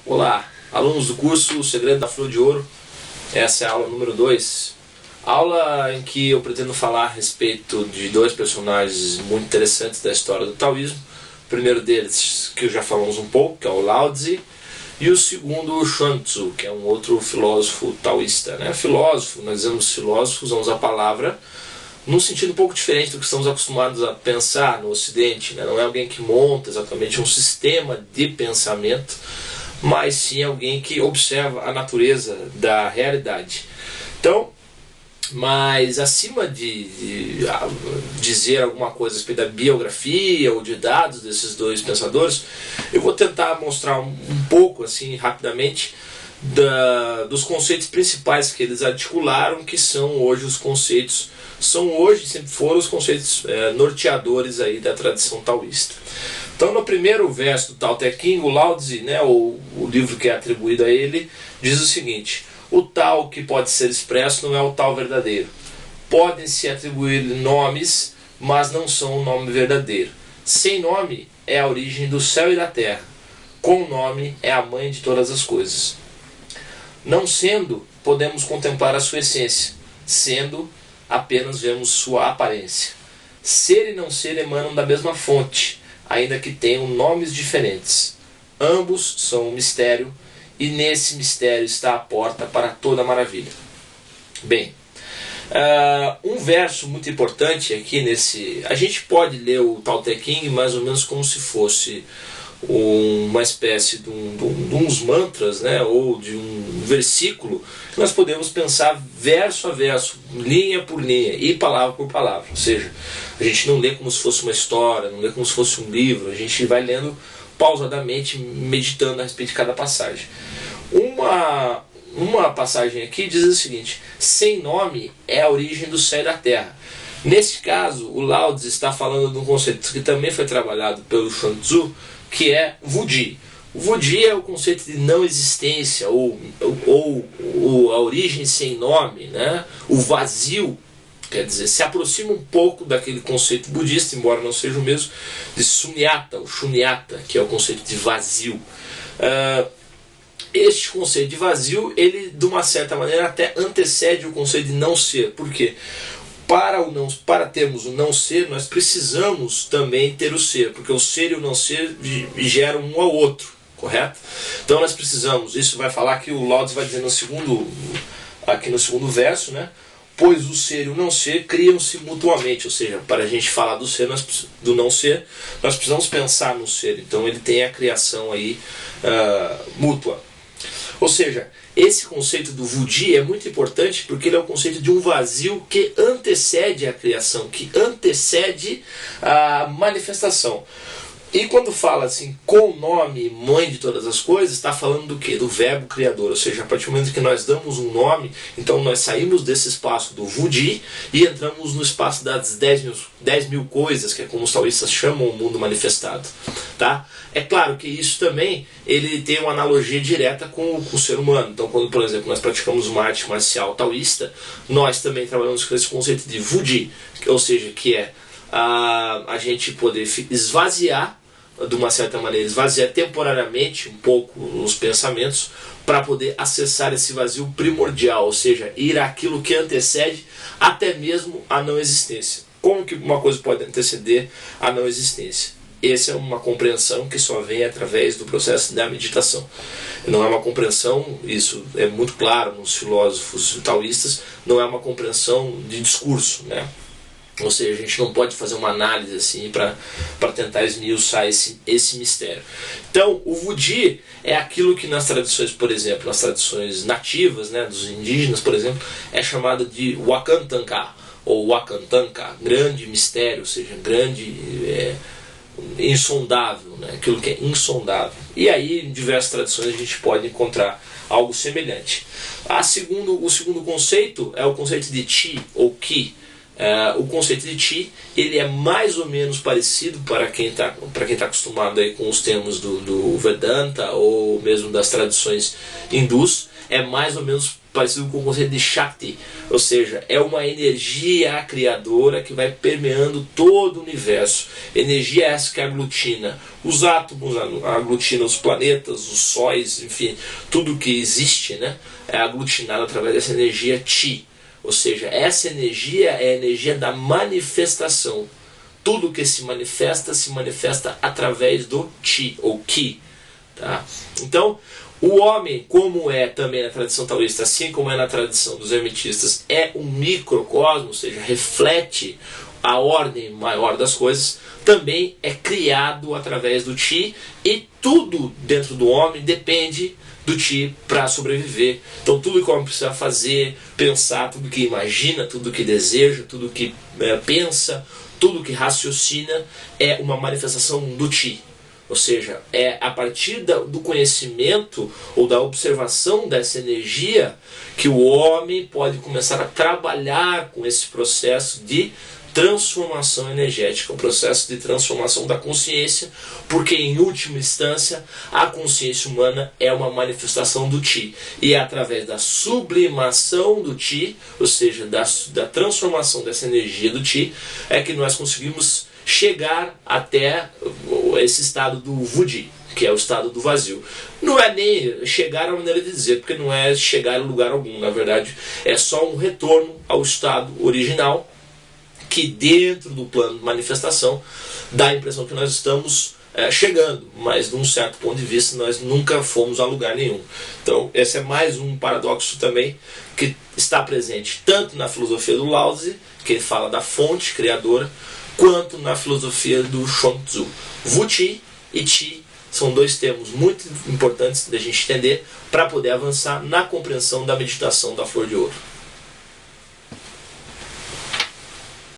Olá, alunos do curso O Segredo da Flor de Ouro. Essa é a aula número 2. Aula em que eu pretendo falar a respeito de dois personagens muito interessantes da história do taoísmo. O primeiro deles, que já falamos um pouco, que é o Lao Tse, e o segundo, o Chuang Tzu, que é um outro filósofo taoísta. Filósofo, nós dizemos filósofo, usamos a palavra num sentido um pouco diferente do que estamos acostumados a pensar no Ocidente. Não é alguém que monta exatamente um sistema de pensamento, mas sim alguém que observa a natureza da realidade. Então, mas acima de dizer alguma coisa a respeito da biografia ou de dados desses dois pensadores, eu vou tentar mostrar um pouco, assim, rapidamente, dos conceitos principais que eles articularam, que são hoje os conceitos, sempre foram os conceitos norteadores aí da tradição taoísta. Então, no primeiro verso do Tao Te Ching, o Lao Tse, o livro que é atribuído a ele, diz o seguinte: o Tao que pode ser expresso não é o Tao verdadeiro. Podem-se atribuir nomes, mas não são o nome verdadeiro. Sem nome é a origem do céu e da terra. Com nome é a mãe de todas as coisas. Não sendo, podemos contemplar a sua essência. Sendo, apenas vemos sua aparência. Ser e não ser emanam da mesma fonte, ainda que tenham nomes diferentes. Ambos são um mistério, e nesse mistério está a porta para toda maravilha. Bem, um verso muito importante aqui nesse... A gente pode ler o Tao Te Ching mais ou menos como se fosse uma espécie de uns mantras, ou de um versículo, que nós podemos pensar verso a verso, linha por linha e palavra por palavra. Ou seja, a gente não lê como se fosse uma história, não lê como se fosse um livro, a gente vai lendo pausadamente, meditando a respeito de cada passagem. Uma passagem aqui diz o seguinte: sem nome é a origem do céu e da terra. Nesse caso, o Lao Tse está falando de um conceito que também foi trabalhado pelo Chuang Tzu, que é Wudi. O Wudi é o conceito de não existência, ou a origem sem nome, o vazio. Quer dizer, se aproxima um pouco daquele conceito budista, embora não seja o mesmo, de Sunyata, ou Shunyata, que é o conceito de vazio. Este conceito de vazio, ele de uma certa maneira até antecede o conceito de não ser. Por quê? Para termos o não ser, nós precisamos também ter o ser, porque o ser e o não ser geram um ao outro, correto? Então nós precisamos, isso vai falar que o Lao Tse vai dizer aqui no segundo verso, pois o ser e o não ser criam-se mutuamente. Ou seja, para a gente falar do ser, do não ser, nós precisamos pensar no ser. Então ele tem a criação aí mútua. Ou seja, esse conceito do Wudi é muito importante porque ele é o conceito de um vazio que antecede a criação, que antecede a manifestação. E quando fala assim, com nome, mãe de todas as coisas, está falando do quê? Do verbo criador. Ou seja, a partir do momento que nós damos um nome, então nós saímos desse espaço do Wudi e entramos no espaço das 10 mil coisas, que é como os taoístas chamam o mundo manifestado. Tá? É claro que isso também ele tem uma analogia direta com o ser humano. Então, quando, por exemplo, nós praticamos uma arte marcial taoísta, nós também trabalhamos com esse conceito de Wudi, ou seja, que é a gente poder esvaziar, de uma certa maneira, esvaziar temporariamente um pouco os pensamentos para poder acessar esse vazio primordial, ou seja, ir àquilo que antecede até mesmo a não existência. Como que uma coisa pode anteceder a não existência? Essa é uma compreensão que só vem através do processo da meditação. Não é uma compreensão, isso é muito claro nos filósofos taoístas, não é uma compreensão de discurso, Ou seja, a gente não pode fazer uma análise assim para tentar esmiuçar esse mistério. Então, o Wudi é aquilo que nas tradições, por exemplo, nas tradições nativas, dos indígenas, por exemplo, é chamado de Wakantanka, ou Wakantanka, grande mistério, ou seja, grande, insondável, aquilo que é insondável. E aí, em diversas tradições, a gente pode encontrar algo semelhante. O segundo conceito é o conceito de Chi, ou Ki. O conceito de Chi, ele é mais ou menos parecido para quem está acostumado aí com os termos do Vedanta ou mesmo das tradições hindus, é mais ou menos parecido com o conceito de Shakti, ou seja, é uma energia criadora que vai permeando todo o universo. Energia essa que aglutina os átomos, aglutina os planetas, os sóis, enfim, tudo que existe, né, é aglutinado através dessa energia Chi. Ou seja, essa energia é a energia da manifestação. Tudo que se manifesta através do Chi, ou Ki. Tá? Então, o homem, como é também na tradição taoísta, assim como é na tradição dos hermetistas, é um microcosmo, ou seja, reflete a ordem maior das coisas, também é criado através do Chi, e tudo dentro do homem depende do Chi para sobreviver. Então tudo que o homem precisa fazer, pensar, tudo que imagina, tudo que deseja, tudo que pensa, tudo que raciocina é uma manifestação do Chi. Ou seja, é a partir do conhecimento ou da observação dessa energia que o homem pode começar a trabalhar com esse processo de transformação energética, o processo de transformação da consciência, porque em última instância a consciência humana é uma manifestação do Chi, e é através da sublimação do Chi, ou seja, da transformação dessa energia do Chi, é que nós conseguimos chegar até esse estado do Vudi, que é o estado do vazio. Não é nem chegar a maneira de dizer, porque não é chegar em lugar algum, na verdade é só um retorno ao estado original, que dentro do plano de manifestação dá a impressão que nós estamos chegando, mas de um certo ponto de vista nós nunca fomos a lugar nenhum. Então esse é mais um paradoxo também que está presente tanto na filosofia do Lao Tzu, que ele fala da fonte criadora, quanto na filosofia do Chuang Tzu. Vuti e Chi são dois termos muito importantes da gente entender para poder avançar na compreensão da meditação da flor de ouro.